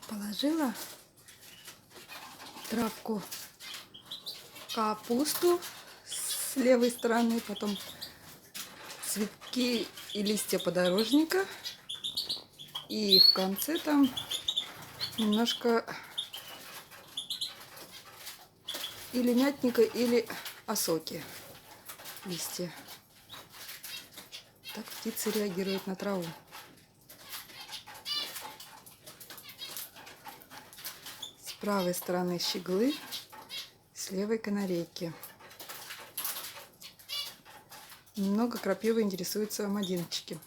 Положила травку, капусту с левой стороны, потом цветки и листья подорожника. И в конце там немножко или мятника, или осоки, листья. Так птицы реагируют на траву. С правой стороны щеглы, с левой канарейки. Немного крапивы интересуются мадинчики.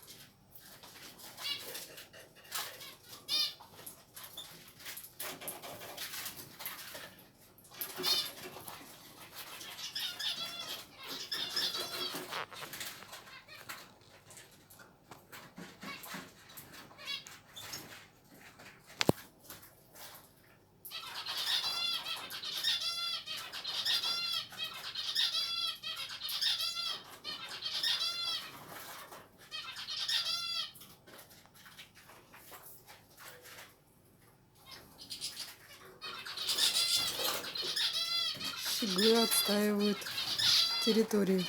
Щеглы отстаивают территорию.